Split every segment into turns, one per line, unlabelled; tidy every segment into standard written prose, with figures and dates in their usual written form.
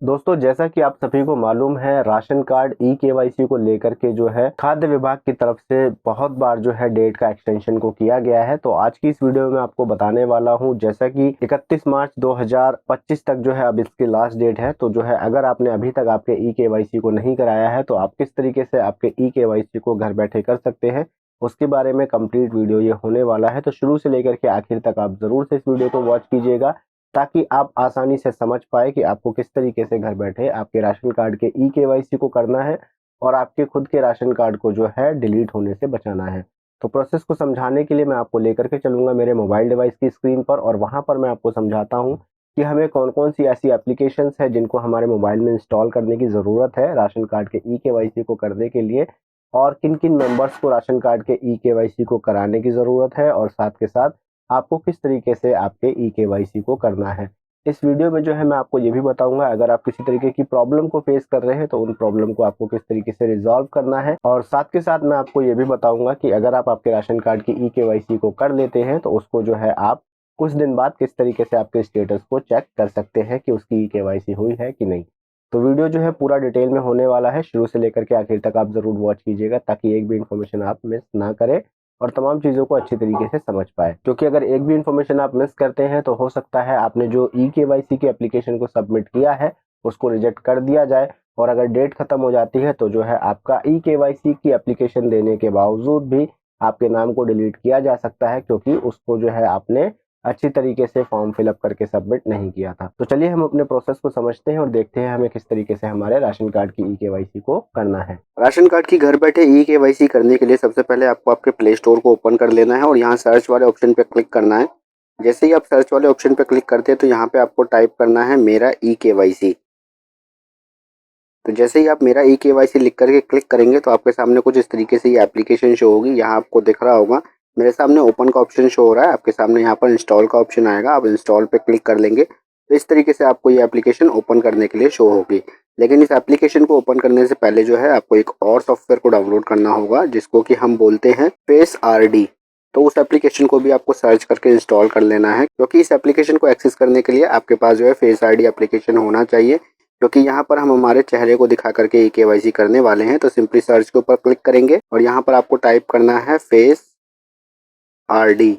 दोस्तों, जैसा कि आप सभी को मालूम है, राशन कार्ड ई केवाईसी को लेकर के जो है खाद्य विभाग की तरफ से बहुत बार जो है डेट का एक्सटेंशन को किया गया है। तो आज की इस वीडियो में आपको बताने वाला हूं, जैसा कि 31 मार्च 2025 तक जो है अब इसकी लास्ट डेट है। तो जो है अगर आपने अभी तक आपके ई केवाईसी को नहीं कराया है तो आप किस तरीके से आपके ई केवाईसी को घर बैठे कर सकते हैं, उसके बारे में कंप्लीट वीडियो ये होने वाला है। तो शुरू से लेकर के आखिर तक आप जरूर से इस वीडियो को वॉच कीजिएगा, ताकि आप आसानी से समझ पाए कि आपको किस तरीके से घर बैठे आपके राशन कार्ड के ई केवाईसी को करना है और आपके खुद के राशन कार्ड को जो है डिलीट होने से बचाना है। तो प्रोसेस को समझाने के लिए मैं आपको लेकर के चलूंगा मेरे मोबाइल डिवाइस की स्क्रीन पर, और वहां पर मैं आपको समझाता हूं कि हमें कौन कौन सी ऐसी एप्लीकेशंस है जिनको हमारे मोबाइल में इंस्टॉल करने की ज़रूरत है राशन कार्ड के ई केवाईसी को करने के लिए, और किन किन मेंबर्स को राशन कार्ड के ई केवाईसी को कराने की ज़रूरत है, और साथ के साथ आपको किस तरीके से आपके ई केवाईसी को करना है। इस वीडियो में जो है मैं आपको ये भी बताऊंगा, अगर आप किसी तरीके की प्रॉब्लम को फेस कर रहे हैं तो उन प्रॉब्लम को आपको किस तरीके से रिजॉल्व करना है, और साथ के साथ मैं आपको ये भी बताऊंगा कि अगर आप आपके राशन कार्ड की ई केवाईसी को कर लेते हैं तो उसको जो है आप कुछ दिन बाद किस तरीके से आपके स्टेटस को चेक कर सकते हैं कि उसकी ई केवाईसी हुई है कि नहीं। तो वीडियो जो है पूरा डिटेल में होने वाला है, शुरू से लेकर के आखिर तक आप जरूर वॉच कीजिएगा, ताकि एक भी इन्फॉर्मेशन आप मिस ना करें और तमाम चीज़ों को अच्छी तरीके से समझ पाए। क्योंकि अगर एक भी इन्फॉर्मेशन आप मिस करते हैं तो हो सकता है आपने जो ई केवाईसी की एप्लीकेशन को सबमिट किया है उसको रिजेक्ट कर दिया जाए, और अगर डेट खत्म हो जाती है तो जो है आपका ई केवाईसी की एप्लीकेशन देने के बावजूद भी आपके नाम को डिलीट किया जा सकता है, क्योंकि उसको जो है आपने अच्छी तरीके से फॉर्म फिलअप करके सबमिट नहीं किया था। तो चलिए हम अपने प्रोसेस को समझते हैं और देखते हैं हमें किस तरीके से हमारे राशन कार्ड की ई केवाईसी को करना है।
राशन कार्ड की घर बैठे ई केवाईसी करने के लिए सबसे पहले आपको आपके प्ले स्टोर को ओपन कर लेना है और यहाँ सर्च वाले ऑप्शन पे क्लिक करना है। जैसे ही आप सर्च वाले ऑप्शन पे क्लिक करते हैं तो यहाँ पे आपको टाइप करना है मेरा ई केवाईसी। तो जैसे ही आप मेरा ई केवाईसी लिख करके क्लिक करेंगे तो आपके सामने कुछ इस तरीके से ये एप्लीकेशन शो होगी। यहाँ आपको दिख रहा होगा मेरे सामने ओपन का ऑप्शन शो हो रहा है, आपके सामने यहाँ पर इंस्टॉल का ऑप्शन आएगा, आप इंस्टॉल पे क्लिक कर लेंगे तो इस तरीके से आपको ये एप्लीकेशन ओपन करने के लिए शो होगी। लेकिन इस एप्लीकेशन को ओपन करने से पहले जो है आपको एक और सॉफ्टवेयर को डाउनलोड करना होगा, जिसको कि हम बोलते हैं फेस आरडी। तो उस एप्लीकेशन को भी आपको सर्च करके इंस्टॉल कर लेना है, क्योंकि इस एप्लीकेशन को एक्सेस करने के लिए आपके पास जो है फेस आरडी एप्लीकेशन होना चाहिए। क्योंकि यहाँ पर हम हमारे चेहरे को दिखा करके ई केवाईसी करने वाले हैं। तो सिंपली सर्च के ऊपर क्लिक करेंगे और यहाँ पर आपको टाइप करना है फेस आरडी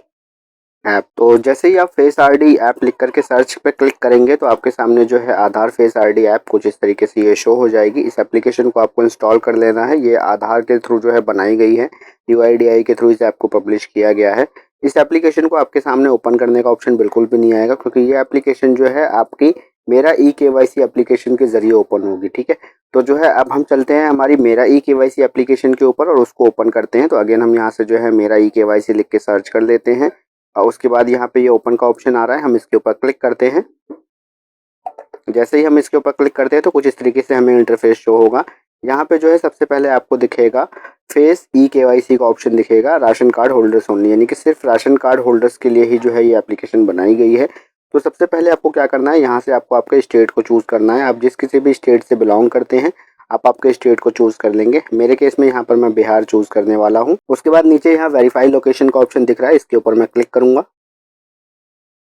ऐप। तो जैसे ही आप फेस आरडी ऐप लिख करके सर्च पे क्लिक करेंगे तो आपके सामने जो है आधार फेस आरडी ऐप कुछ इस तरीके से ये शो हो जाएगी। इस एप्लीकेशन को आपको इंस्टॉल कर लेना है। ये आधार के थ्रू जो है बनाई गई है, यूआईडीआई के थ्रू इस ऐप को पब्लिश किया गया है। इस एप्लीकेशन को आपके सामने ओपन करने का ऑप्शन बिल्कुल भी नहीं आएगा, क्योंकि ये एप्लीकेशन जो है आपकी मेरा ई केवाईसी एप्लीकेशन के जरिए ओपन होगी। ठीक है, तो जो है अब हम चलते हैं हमारी मेरा ई केवाईसी एप्लीकेशन के ऊपर और उसको ओपन करते हैं। तो अगेन हम यहाँ से जो है मेरा ई केवाईसी लिख के सर्च कर लेते हैं और उसके बाद यहाँ पे ये ओपन का ऑप्शन आ रहा है, हम इसके ऊपर क्लिक करते हैं। जैसे ही हम इसके ऊपर क्लिक करते हैं तो कुछ इस तरीके से हमें इंटरफेस शो होगा। यहाँ पे जो है सबसे पहले आपको दिखेगा फेस ई केवाईसी का ऑप्शन दिखेगा, राशन कार्ड होल्डर्स ओनली, यानी कि सिर्फ राशन कार्ड होल्डर्स के लिए ही जो है ये एप्लीकेशन बनाई गई है। तो सबसे पहले आपको क्या करना है, यहाँ से आपको आपके स्टेट को चूज़ करना है। आप जिस किसी भी स्टेट से बिलोंग करते हैं आप आपके स्टेट को चूज़ कर लेंगे। मेरे केस में यहाँ पर मैं बिहार चूज़ करने वाला हूँ। उसके बाद नीचे यहाँ वेरीफाई लोकेशन का ऑप्शन दिख रहा है, इसके ऊपर मैं क्लिक करूँगा।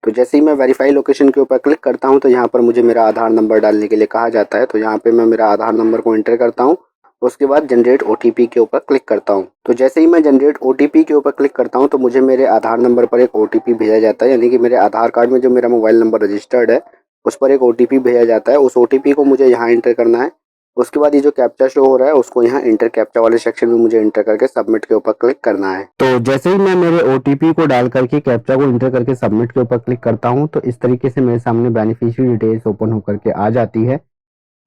तो जैसे ही मैं वेरीफाई लोकेशन के ऊपर क्लिक करता हूँ तो यहाँ पर मुझे मेरा आधार नंबर डालने के लिए कहा जाता है। तो यहाँ पे मैं मेरा आधार नंबर को एंटर करता हूँ। उसके बाद जनरेट ओटीपी के ऊपर क्लिक करता हूँ। तो जैसे ही मैं जनरेट ओटीपी के ऊपर क्लिक करता हूँ तो मुझे मेरे आधार नंबर पर एक ओटीपी भेजा जाता है, यानी कि मेरे आधार कार्ड में जो मेरा मोबाइल नंबर रजिस्टर्ड है उस पर एक ओटीपी भेजा जाता है। उस ओटीपी को मुझे यहाँ एंटर करना है। उसके बाद ये जो कैप्चा शो हो रहा है उसको यहाँ इंटर कैप्चा वाले सेक्शन में मुझे इंटर करके सबमिट के ऊपर क्लिक करना है।
तो जैसे ही मैं मेरे ओटीपी को डाल करके कैप्चा को इंटर करके सबमिट के ऊपर क्लिक करता हूं तो इस तरीके से मेरे सामने बेनिफिशियरी डिटेल्स ओपन होकर के आ जाती है।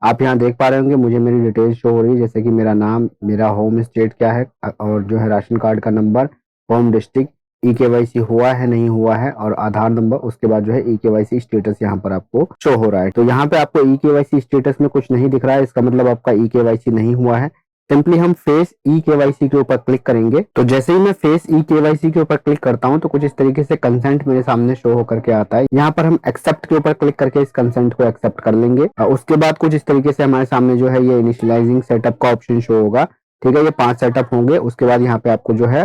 आप यहाँ देख पा रहे होंगे मुझे मेरी डिटेल्स शो हो रही है, जैसे कि मेरा नाम, मेरा होम स्टेट क्या है, और जो है राशन कार्ड का number, home district, e KYC हुआ है नहीं हुआ है, और आधार नंबर। उसके बाद जो है ई केवाईसी स्टेटस यहाँ पर आपको शो हो रहा है। तो यहाँ पे आपको ई केवाईसी स्टेटस में कुछ नहीं दिख रहा है, इसका मतलब आपका ई केवाईसी नहीं हुआ है। सिंपली हम फेस ई केवाईसी के ऊपर क्लिक करेंगे। तो जैसे ही मैं फेस ई केवाईसी के ऊपर क्लिक करता हूं तो कुछ इस तरीके से कंसेंट मेरे सामने शो होकर के आता है। यहाँ पर हम एक्सेप्ट के ऊपर क्लिक करके इस कंसेंट को एक्सेप्ट कर लेंगे। उसके बाद कुछ इस तरीके से हमारे सामने जो है ये इनिशियलाइजिंग सेटअप का ऑप्शन शो होगा। ठीक है, ये 5 सेटअप होंगे। उसके बाद यहाँ पे आपको जो है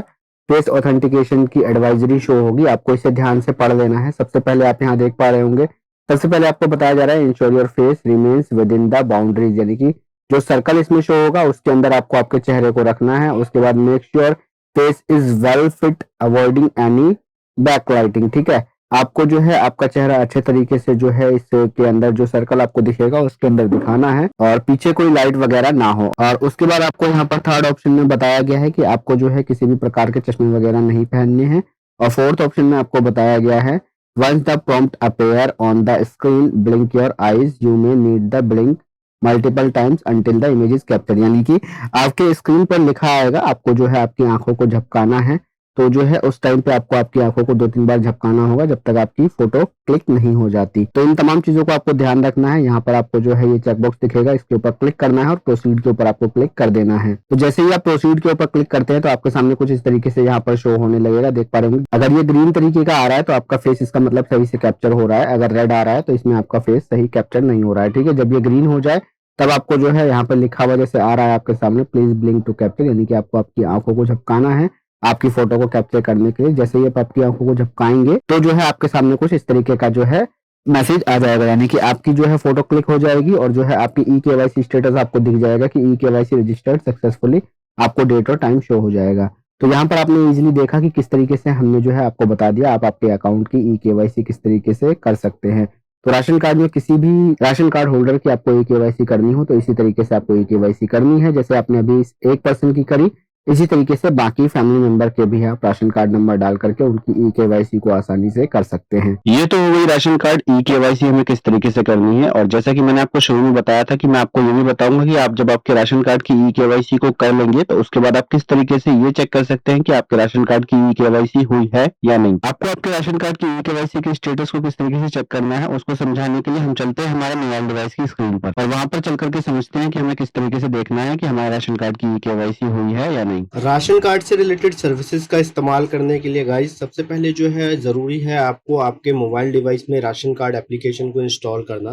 फेस ऑथेंटिकेशन की एडवाइजरी शो होगी, आपको इसे ध्यान से पढ़ लेना है। सबसे पहले आप यहाँ देख पा रहे होंगे सबसे पहले आपको बताया जा रहा है ensure your face remains with in the boundaries, यानी कि जो सर्कल इसमें शो होगा उसके अंदर आपको आपके चेहरे को रखना है। उसके बाद make sure face is well fit avoiding any backlighting, ठीक है। आपको जो है आपका चेहरा अच्छे तरीके से जो है इसके अंदर जो सर्कल आपको दिखेगा उसके अंदर दिखाना है और पीछे कोई लाइट वगैरह ना हो। और उसके बाद आपको यहाँ पर थर्ड ऑप्शन में बताया गया है कि आपको जो है किसी भी प्रकार के चश्मे वगैरह नहीं पहनने हैं। और फोर्थ ऑप्शन में आपको बताया गया है once the prompt appear on the screen blink your eyes, you may need the blink multiple times until the image is captured, यानी कि आपके स्क्रीन पर लिखा आएगा, आपको जो है आपकी आंखों को झपकाना है, तो जो है उस टाइम पे आपको आपकी आंखों को 2-3 बार झपकाना होगा जब तक आपकी फोटो क्लिक नहीं हो जाती। तो इन तमाम चीजों को आपको ध्यान रखना है। यहाँ पर आपको जो है ये चेकबॉक्स दिखेगा, इसके ऊपर क्लिक करना है और प्रोसीड के ऊपर आपको क्लिक कर देना है। तो जैसे ही आप प्रोसीड के ऊपर क्लिक करते हैं तो आपके सामने कुछ इस तरीके से यहाँ पर शो होने लगेगा, देख पा रहे होंगे। अगर ये ग्रीन तरीके का आ रहा है तो आपका फेस इसका मतलब सही से कैप्चर हो रहा है, अगर रेड आ रहा है तो इसमें आपका फेस सही कैप्चर नहीं हो रहा है, ठीक है। जब ये ग्रीन हो जाए तब आपको जो है यहाँ पर लिखा हुआ जैसे आ रहा है आपके सामने प्लीज ब्लिंक टू कैप्चर, यानी कि आपको आपकी आंखों को झपकाना है आपकी फोटो को कैप्चर करने के लिए। जैसे ही आप आपकी आंखों को झपकाएंगे तो जो है आपके सामने कुछ इस तरीके का जो है मैसेज आ जाएगा, यानी कि आपकी जो है फोटो क्लिक हो जाएगी और जो है आपकी ई-केवाईसी स्टेटस आपको दिख जाएगा कि ई-केवाईसी रजिस्टर्ड सक्सेसफुली, आपको डेट और टाइम शो हो जाएगा। तो यहाँ पर आपने इजीली देखा कि किस तरीके से हमने जो है आपको बता दिया आप आपके अकाउंट की ई-केवाईसी किस तरीके से कर सकते हैं। तो राशन कार्ड में किसी भी राशन कार्ड होल्डर की आपको ई-केवाईसी करनी हो तो इसी तरीके से आपको ई-केवाईसी करनी है। जैसे आपने अभी एक पर्सन की करी, इसी तरीके से बाकी फैमिली मेंबर के भी आप राशन कार्ड नंबर डाल करके उनकी ई-केवाईसी को आसानी से कर सकते हैं। ये तो हो गई राशन कार्ड ई-केवाईसी हमें किस तरीके से करनी है। और जैसा कि मैंने आपको शुरू में बताया था कि मैं आपको ये भी बताऊंगा कि आप जब आपके राशन कार्ड की ई-केवाईसी को कर लेंगे तो उसके बाद आप किस तरीके से ये चेक कर सकते हैं कि आपके राशन कार्ड की ई-केवाईसी हुई है या नहीं। आपको आपके राशन कार्ड की ई-केवाईसी के स्टेटस को किस तरीके से चेक करना है उसको समझाने के लिए हम चलते हैं हमारे मोबाइल डिवाइस की स्क्रीन पर और वहां पर चल करके समझते हैं कि हमें किस तरीके से देखना है कि हमारे राशन कार्ड की ई-केवाईसी हुई है या नहीं।
राशन कार्ड से रिलेटेड सर्विसेज का इस्तेमाल करने के लिए गाइस सबसे पहले जो है ज़रूरी है आपको आपके मोबाइल डिवाइस में राशन कार्ड एप्लीकेशन को इंस्टॉल करना।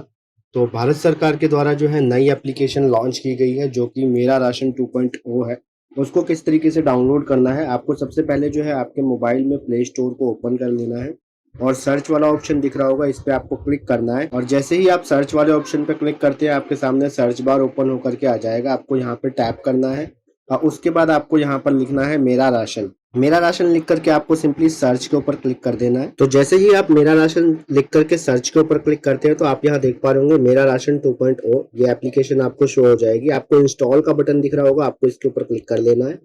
तो भारत सरकार के द्वारा जो है नई एप्लीकेशन लॉन्च की गई है जो कि मेरा राशन 2.0 है। उसको किस तरीके से डाउनलोड करना है, आपको सबसे पहले जो है आपके मोबाइल में प्ले स्टोर को ओपन कर लेना है और सर्च वाला ऑप्शन दिख रहा होगा, इस पे आपको क्लिक करना है। और जैसे ही आप सर्च वाले ऑप्शन पे क्लिक करते हैं आपके सामने सर्च बार ओपन होकर के आ जाएगा, आपको यहाँ पे टैप करना है और उसके बाद आपको यहाँ पर लिखना है मेरा राशन। मेरा राशन लिख करके आपको सिंपली सर्च के ऊपर क्लिक कर देना है। तो जैसे ही आप मेरा राशन लिख करके सर्च के ऊपर क्लिक करते हैं तो आप यहाँ देख पा रहे होंगे मेरा राशन 2.0 ये एप्लीकेशन आपको शो हो जाएगी। आपको इंस्टॉल का बटन दिख रहा होगा, आपको इसके ऊपर क्लिक कर लेना है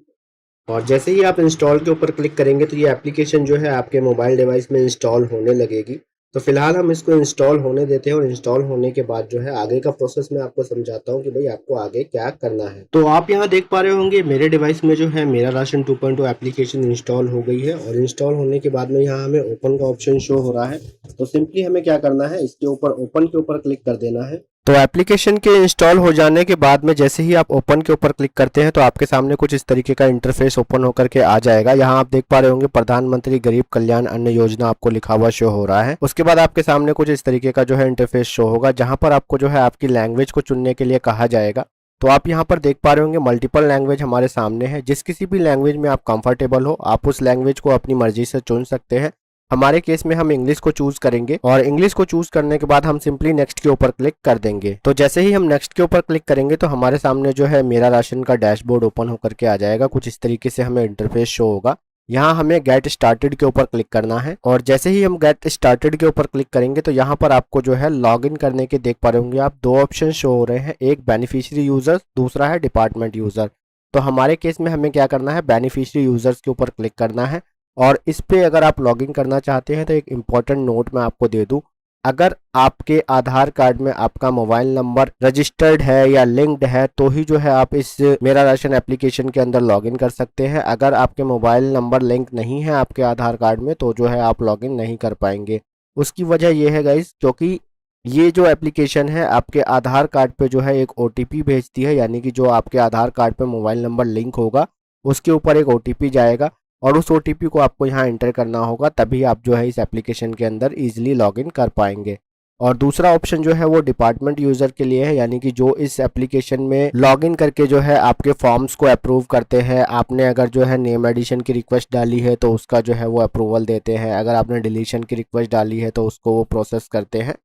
और जैसे ही आप इंस्टॉल के ऊपर क्लिक करेंगे तो ये एप्लीकेशन जो है आपके मोबाइल डिवाइस में इंस्टॉल होने लगेगी। तो फिलहाल हम इसको इंस्टॉल होने देते हैं और इंस्टॉल होने के बाद जो है आगे का प्रोसेस मैं आपको समझाता हूँ कि भाई आपको आगे क्या करना है। तो आप यहाँ देख पा रहे होंगे मेरे डिवाइस में जो है मेरा राशन 2.0 एप्लीकेशन इंस्टॉल हो गई है और इंस्टॉल होने के बाद में यहाँ हमें ओपन का ऑप्शन शो हो रहा है। तो सिंपली हमें क्या करना है, इसके ऊपर ओपन के ऊपर क्लिक कर देना है। तो एप्लीकेशन के इंस्टॉल हो जाने के बाद में जैसे ही आप ओपन के ऊपर क्लिक करते हैं तो आपके सामने कुछ इस तरीके का इंटरफेस ओपन होकर के आ जाएगा। यहाँ आप देख पा रहे होंगे प्रधानमंत्री गरीब कल्याण अन्न योजना आपको लिखा हुआ शो हो रहा है। उसके बाद आपके सामने कुछ इस तरीके का जो है इंटरफेस शो होगा जहाँ पर आपको जो है आपकी लैंग्वेज को चुनने के लिए कहा जाएगा। तो आप यहाँ पर देख पा रहे होंगे मल्टीपल लैंग्वेज हमारे सामने है। जिस किसी भी लैंग्वेज में आप कंफर्टेबल हो आप उस लैंग्वेज को अपनी मर्जी से चुन सकते हैं। हमारे केस में हम इंग्लिश को चूज करेंगे और इंग्लिश को चूज करने के बाद हम सिंपली नेक्स्ट के ऊपर क्लिक कर देंगे। तो जैसे ही हम नेक्स्ट के ऊपर क्लिक करेंगे तो हमारे सामने जो है मेरा राशन का डैशबोर्ड ओपन होकर के आ जाएगा। कुछ इस तरीके से हमें इंटरफेस शो होगा। यहाँ हमें गेट स्टार्टेड के ऊपर क्लिक करना है और जैसे ही हम गेट स्टार्टेड के ऊपर क्लिक करेंगे तो यहाँ पर आपको जो है लॉग इन करने के देख पा रहे होंगे आप दो ऑप्शन शो हो रहे हैं, एक बेनिफिशियरी यूजर्स, दूसरा है डिपार्टमेंट यूजर। तो हमारे केस में हमें क्या करना है, बेनिफिशियरी यूजर्स के ऊपर क्लिक करना है। और इस पे अगर आप लॉगिन करना चाहते हैं तो एक इम्पॉर्टेंट नोट मैं आपको दे दूं, अगर आपके आधार कार्ड में आपका मोबाइल नंबर रजिस्टर्ड है या लिंक्ड है तो ही जो है आप इस मेरा राशन एप्लीकेशन के अंदर लॉगिन कर सकते हैं। अगर आपके मोबाइल नंबर लिंक नहीं है आपके आधार कार्ड में तो जो है आप लॉगिन नहीं कर पाएंगे। उसकी वजह ये है गाइस क्योंकि ये जो एप्लीकेशन है आपके आधार कार्ड पे जो है एक OTP भेजती है, यानी कि जो आपके आधार कार्ड पे मोबाइल नंबर लिंक होगा उसके ऊपर एक OTP जाएगा और उस OTP को आपको यहाँ एंटर करना होगा, तभी आप जो है इस एप्लीकेशन के अंदर इजीली लॉगिन कर पाएंगे। और दूसरा ऑप्शन जो है वो डिपार्टमेंट यूजर के लिए है, यानी कि जो इस एप्लीकेशन में लॉगिन करके जो है आपके फॉर्म्स को अप्रूव करते हैं। आपने अगर जो है नेम एडिशन की रिक्वेस्ट डाली है तो उसका जो है वो अप्रूवल देते हैं, अगर आपने डिलीशन की रिक्वेस्ट डाली है तो उसको वो प्रोसेस करते हैं।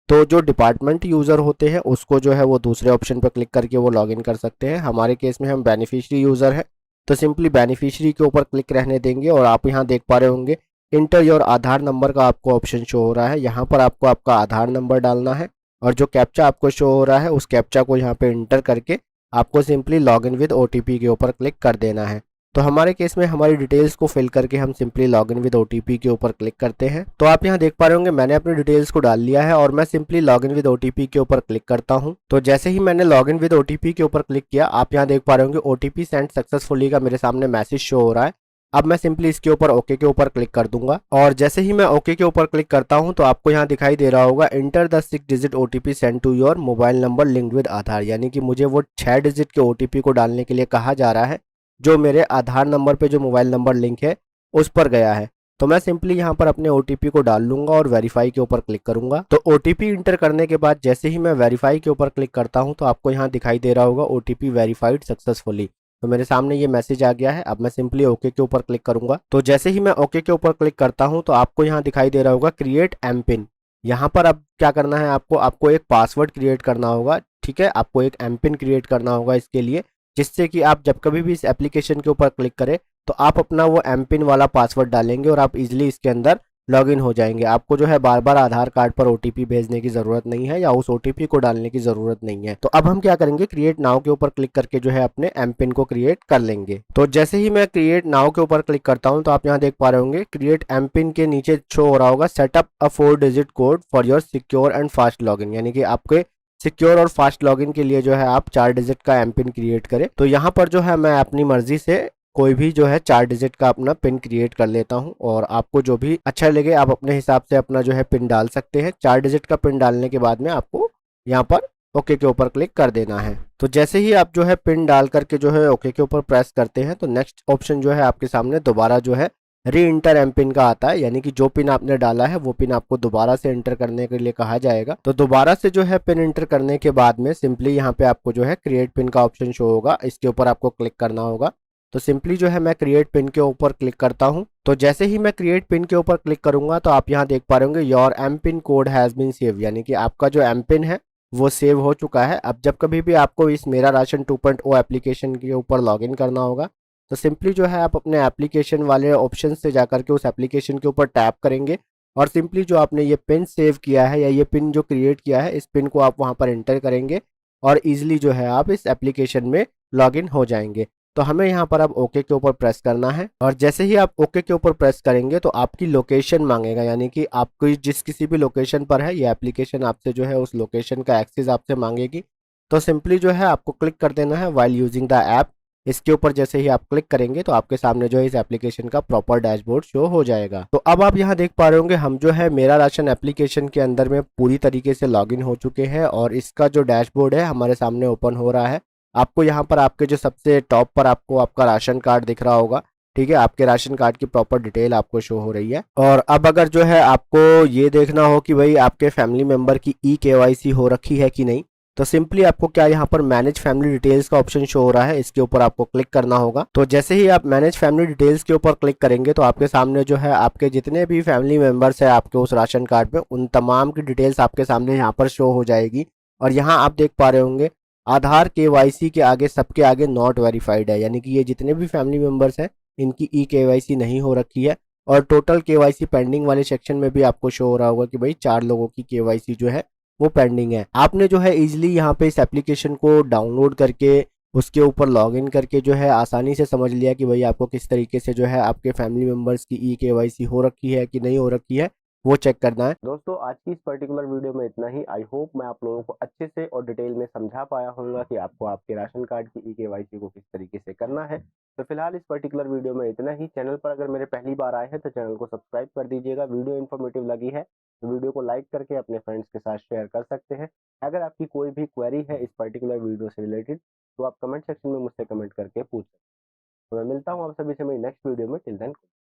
तो जो डिपार्टमेंट यूज़र होते हैं उसको जो है वो दूसरे ऑप्शन पर क्लिक करके वो लॉगिन कर सकते हैं। हमारे केस में हम बेनिफिशियरी यूज़र हैं, तो सिंपली बेनिफिशियरी के ऊपर क्लिक रहने देंगे और आप यहाँ देख पा रहे होंगे इंटर योर आधार नंबर का आपको ऑप्शन शो हो रहा है। यहाँ पर आपको आपका आधार नंबर डालना है और जो कैप्चा आपको शो हो रहा है उस कैप्चा को यहाँ पे इंटर करके आपको सिंपली लॉगिन विद ओटीपी के ऊपर क्लिक कर देना है। तो हमारे केस में हमारी डिटेल्स को फिल करके हम सिंपली लॉगिन विद ओटीपी के ऊपर क्लिक करते हैं। तो आप यहाँ देख पा रहे होंगे मैंने अपनी डिटेल्स को डाल लिया है और मैं सिंपली लॉगिन विद ओटीपी के ऊपर क्लिक करता हूँ। तो जैसे ही मैंने लॉगिन विद ओटीपी के ऊपर क्लिक किया, आप यहाँ देख पा रहे होंगे ओटीपी सेंड सक्सेसफुली का मेरे सामने मैसेज शो हो रहा है। अब मैं सिंपली इसके ऊपर ओके के ऊपर क्लिक कर दूंगा और जैसे ही मैं ओके के ऊपर क्लिक करता हूं तो आपको यहां दिखाई दे रहा होगा enter the 6 digit OTP send to your mobile number linked with Aadhaar, यानी कि मुझे वो 6 डिजिट के ओटीपी को डालने के लिए कहा जा रहा है जो मेरे आधार नंबर पे जो मोबाइल नंबर लिंक है उस पर गया है। तो मैं सिंपली यहाँ पर अपने ओटीपी को डाल लूंगा और वेरीफाई के ऊपर क्लिक करूंगा। तो ओटीपी इंटर करने के बाद जैसे ही मैं वेरीफाई के ऊपर क्लिक करता हूँ तो आपको यहाँ दिखाई दे रहा होगा ओटीपी वेरीफाइड सक्सेसफुली। तो मेरे सामने ये मैसेज आ गया है। अब मैं सिंपली ओके के ऊपर क्लिक करूंगा। तो जैसे ही मैं ओके के ऊपर क्लिक करता हूं तो आपको यहाँ दिखाई दे रहा होगा क्रिएट एम पिन। यहाँ पर अब क्या करना है, आपको एक पासवर्ड क्रिएट करना होगा। ठीक है, आपको एक एम पिन क्रिएट करना होगा इसके लिए, जिससे कि आप जब कभी भी इस एप्लीकेशन के ऊपर क्लिक करें तो आप अपना वो एम पिन वाला पासवर्ड डालेंगे और आप इजिली इसके अंदर लॉगिन हो जाएंगे। आपको जो है बार बार आधार कार्ड पर ओटीपी भेजने की जरूरत नहीं है या उस ओटीपी को डालने की जरूरत नहीं है। तो अब हम क्या करेंगे, क्रिएट नाउ के ऊपर क्लिक करके जो है अपने एम पिन को क्रिएट कर लेंगे। तो जैसे ही मैं क्रिएट नाउ के ऊपर क्लिक करता हूं तो आप यहाँ देख पा रहे होंगे क्रिएट एम पिन के नीचे शो हो रहा होगा setup a 4 digit code for your secure and fast login, यानी कि आपके सिक्योर और फास्ट लॉगिन के लिए जो है आप 4 डिजिट का एम पिन क्रिएट करें। तो यहाँ पर जो है मैं अपनी मर्जी से कोई भी जो है 4 डिजिट का अपना पिन क्रिएट कर लेता हूं और आपको जो भी अच्छा लगे आप अपने हिसाब से अपना जो है पिन डाल सकते हैं। 4 डिजिट का पिन डालने के बाद में आपको यहाँ पर ओके के ऊपर क्लिक कर देना है। तो जैसे ही आप जो है पिन डाल करके जो है ओके के ऊपर प्रेस करते हैं तो नेक्स्ट ऑप्शन जो है आपके सामने दोबारा जो है री इंटर एम पिन का आता है, यानी कि जो पिन आपने डाला है वो पिन आपको दोबारा से इंटर करने के लिए कहा जाएगा। तो दोबारा से जो है पिन इंटर करने के बाद में सिंपली यहाँ पे आपको जो है क्रिएट पिन का ऑप्शन शो होगा, इसके ऊपर आपको क्लिक करना होगा। तो सिंपली जो है मैं क्रिएट पिन के ऊपर क्लिक करता हूं। तो जैसे ही मैं क्रिएट पिन के ऊपर क्लिक करूंगा तो आप यहां देख पा रहे होंगे your M PIN code has been save, यानी कि आपका जो एम पिन है वो सेव हो चुका है। अब जब कभी भी आपको इस मेरा राशन 2.0 एप्लीकेशन के ऊपर लॉगिन करना होगा तो सिंपली जो है आप अपने एप्लीकेशन वाले ऑप्शन से जाकर के उस एप्लीकेशन के ऊपर टैप करेंगे और सिंपली जो आपने ये पिन सेव किया है या ये पिन जो क्रिएट किया है इस पिन को आप वहां पर एंटर करेंगे और इजिली जो है आप इस एप्लीकेशन में लॉगिन हो जाएंगे। तो हमें यहाँ पर अब ओके के ऊपर प्रेस करना है और जैसे ही आप ओके के ऊपर प्रेस करेंगे तो आपकी लोकेशन मांगेगा, यानी कि आपको जिस किसी भी लोकेशन पर है ये एप्लीकेशन आपसे जो है उस लोकेशन का एक्सेस आपसे मांगेगी। तो सिंपली जो है आपको क्लिक कर देना है वाइल यूजिंग द ऐप। इसके ऊपर जैसे ही आप क्लिक करेंगे तो आपके सामने जो है इस एप्लीकेशन का प्रॉपर डैशबोर्ड शो हो जाएगा। तो अब आप यहाँ देख पा रहे होंगे हम जो है मेरा राशन एप्लीकेशन के अंदर में पूरी तरीके से लॉगिन हो चुके हैं और इसका जो डैशबोर्ड है हमारे सामने ओपन हो रहा है। आपको यहाँ पर आपके जो सबसे टॉप पर आपको आपका राशन कार्ड दिख रहा होगा। ठीक है, आपके राशन कार्ड की प्रॉपर डिटेल आपको शो हो रही है। और अब अगर जो है आपको ये देखना हो कि भाई आपके फैमिली मेंबर की ई-केवाईसी हो रखी है कि नहीं, तो सिंपली आपको क्या यहाँ पर मैनेज फैमिली डिटेल्स का ऑप्शन शो हो रहा है, इसके ऊपर आपको क्लिक करना होगा। तो जैसे ही आप मैनेज फैमिली डिटेल्स के ऊपर क्लिक करेंगे तो आपके सामने जो है आपके जितने भी फैमिली मेंबर्स है आपके उस राशन कार्ड पे उन तमाम की डिटेल्स आपके सामने यहाँ पर शो हो जाएगी। और यहाँ आप देख पा रहे होंगे आधार केवाईसी के आगे सबके आगे नॉट वेरीफाइड है, यानी कि ये जितने भी फैमिली मेंबर्स हैं इनकी ई-केवाईसी नहीं हो रखी है। और टोटल केवाईसी पेंडिंग वाले सेक्शन में भी आपको शो हो रहा होगा कि भाई 4 लोगों की केवाईसी जो है वो पेंडिंग है। आपने जो है इजीली यहाँ पे इस एप्लीकेशन को डाउनलोड करके उसके ऊपर लॉगिन करके जो है आसानी से समझ लिया कि भाई आपको किस तरीके से जो है आपके फैमिली मेंबर्स की ई-केवाईसी हो रखी है कि नहीं हो रखी है वो चेक करना है। दोस्तों आज की इस पर्टिकुलर वीडियो में इतना ही। आई होप मैं आप लोगों को अच्छे से और डिटेल में समझा पाया होऊंगा कि आपको आपके राशन कार्ड की ई-केवाईसी को किस तरीके से करना है। तो फिलहाल इस पर्टिकुलर वीडियो में इतना ही। चैनल पर अगर मेरे पहली बार आए हैं तो चैनल को सब्सक्राइब कर दीजिएगा। वीडियो इन्फॉर्मेटिव लगी है तो वीडियो को लाइक करके अपने फ्रेंड्स के साथ शेयर कर सकते हैं। अगर आपकी कोई भी क्वेरी है इस पर्टिकुलर वीडियो से रिलेटेड तो आप कमेंट सेक्शन में मुझसे कमेंट करके पूछ सकते हैं। तो मैं मिलता हूँ आप सभी से मेरी नेक्स्ट वीडियो में। Till then.